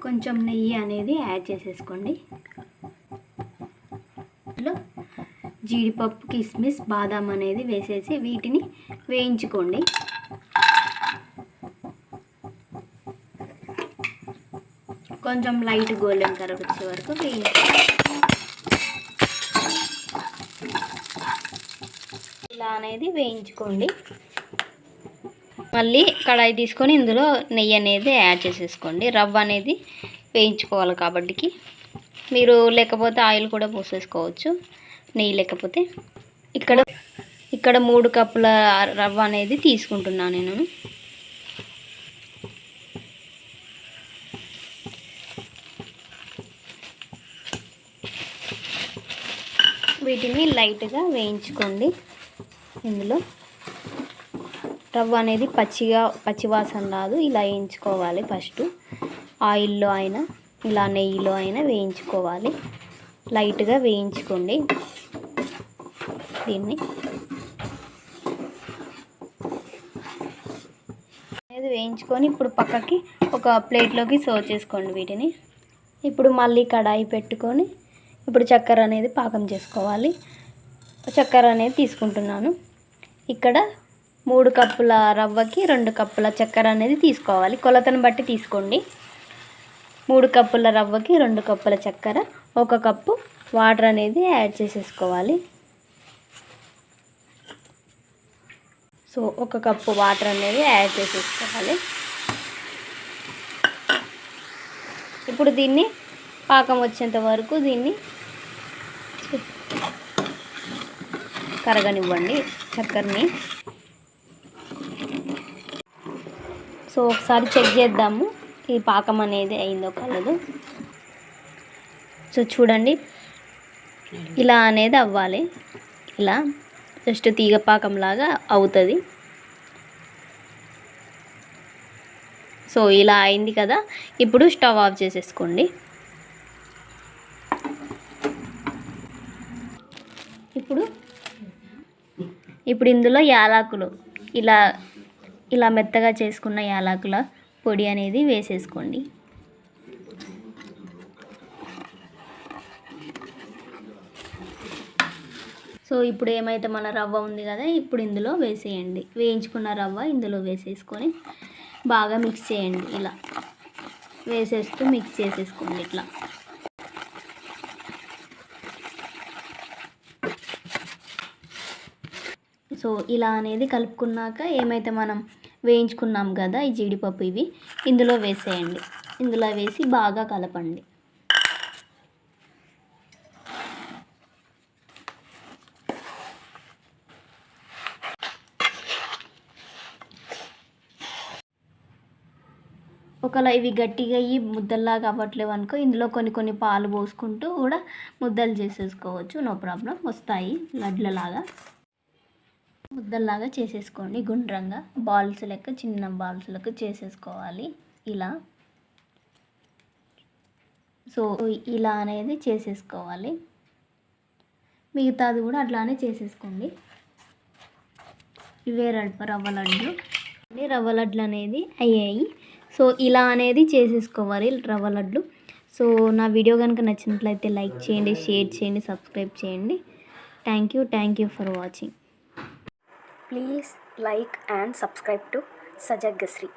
కొంచెం నెయ్యి అనేది యాడ్ చేసేసుకోండి. ఇందులో జీడిపప్పు, కిస్మిస్, బాదాం అనేది వేసేసి వీటిని వేయించుకోండి. కొంచెం లైట్ గోల్డెన్ కలర్ వచ్చే వరకు ఇలా అనేది వేయించుకోండి. మళ్ళీ కడాయి తీసుకొని ఇందులో నెయ్యి అనేది యాడ్ చేసేసుకోండి. రవ్వ అనేది వేయించుకోవాలి కాబట్టి మీరు లేకపోతే ఆయిల్ కూడా పోసేసుకోవచ్చు, నెయ్యి లేకపోతే. ఇక్కడ 3 కప్పుల రవ్వ అనేది తీసుకుంటున్నాను నేను. వీటిని లైట్గా వేయించుకోండి. ఇందులో రవ్వ అనేది పచ్చివాసన రాదు, ఇలా వేయించుకోవాలి. ఫస్ట్ ఆయిల్లో అయినా ఇలా నెయ్యిలో అయినా వేయించుకోవాలి. లైట్గా వేయించుకోండి. దీన్ని అనేది వేయించుకొని ఇప్పుడు పక్కకి ఒక ప్లేట్లోకి సర్వ్ చేసుకోండి వీటిని. ఇప్పుడు మళ్ళీ కడాయి పెట్టుకొని ఇప్పుడు చక్కెర అనేది పాకం చేసుకోవాలి. చక్కెర అనేది తీసుకుంటున్నాను. ఇక్కడ 3 కప్పుల రవ్వకి 2 కప్పుల చక్కెర అనేది తీసుకోవాలి. కొలతను బట్టి తీసుకోండి. 3 కప్పుల రవ్వకి 2 కప్పుల చక్కెర, 1 కప్పు వాటర్ అనేది యాడ్ చేసేసుకోవాలి. సో 1 కప్పు వాటర్ అనేది యాడ్ చేసేసుకోవాలి. ఇప్పుడు దీన్ని పాకం వచ్చేంత వరకు దీన్ని కరగనివ్వండి చక్కెరని. సో ఒకసారి చెక్ చేద్దాము ఈ పాకం అనేది అయిందో కాలేదో. సో చూడండి, ఇలా అనేది అవ్వాలి. ఇలా జస్ట్ తీగ పాకంలాగా అవుతుంది. సో ఇలా అయింది కదా, ఇప్పుడు స్టవ్ ఆఫ్ చేసేసుకోండి. ఇప్పుడు ఇందులో యాలకులు ఇలా మెత్తగా చేసుకున్న యాలకుల పొడి అనేది వేసేసుకోండి. సో ఇప్పుడు ఏమైతే మన రవ్వ ఉంది కదా, ఇప్పుడు ఇందులో వేసేయండి. వేయించుకున్న రవ్వ ఇందులో వేసేసుకొని బాగా మిక్స్ చేయండి. ఇలా వేసేస్తూ మిక్స్ చేసేసుకోండి. ఇట్లా సో ఇలా అనేది కలుపుకున్నాక ఏమైతే మనం వేయించుకున్నాం కదా ఈ జీడిపప్పు, ఇవి ఇందులో వేసేయండి. ఇందులో వేసి బాగా కలపండి. ఒకవేళ ఇవి గట్టిగా అయ్యి ముద్దల్లాగా అవ్వట్లేవు అనుకో, ఇందులో కొన్ని పాలు పోసుకుంటూ కూడా ముద్దలు చేసేసుకోవచ్చు. నో ప్రాబ్లం, వస్తాయి లడ్లలాగా. ముద్దల్లాగా చేసేసుకోండి. గుండ్రంగా బాల్స్ లెక్క, చిన్న బాల్స్ లెక్క చేసేసుకోవాలి ఇలా. సో ఇలా అనేది చేసేసుకోవాలి. మిగతాది కూడా అట్లానే చేసేసుకోండి. ఇవే రవ్వ లడ్లు అనేది అయ్యాయి. సో ఇలా అనేది చేసేసుకోవాలి రవ్వ లడ్లు. సో నా వీడియో కనుక నచ్చినట్లయితే లైక్ చేయండి, షేర్ చేయండి, సబ్స్క్రైబ్ చేయండి. Thank you for watching. Please like and subscribe to Sajag Gasri.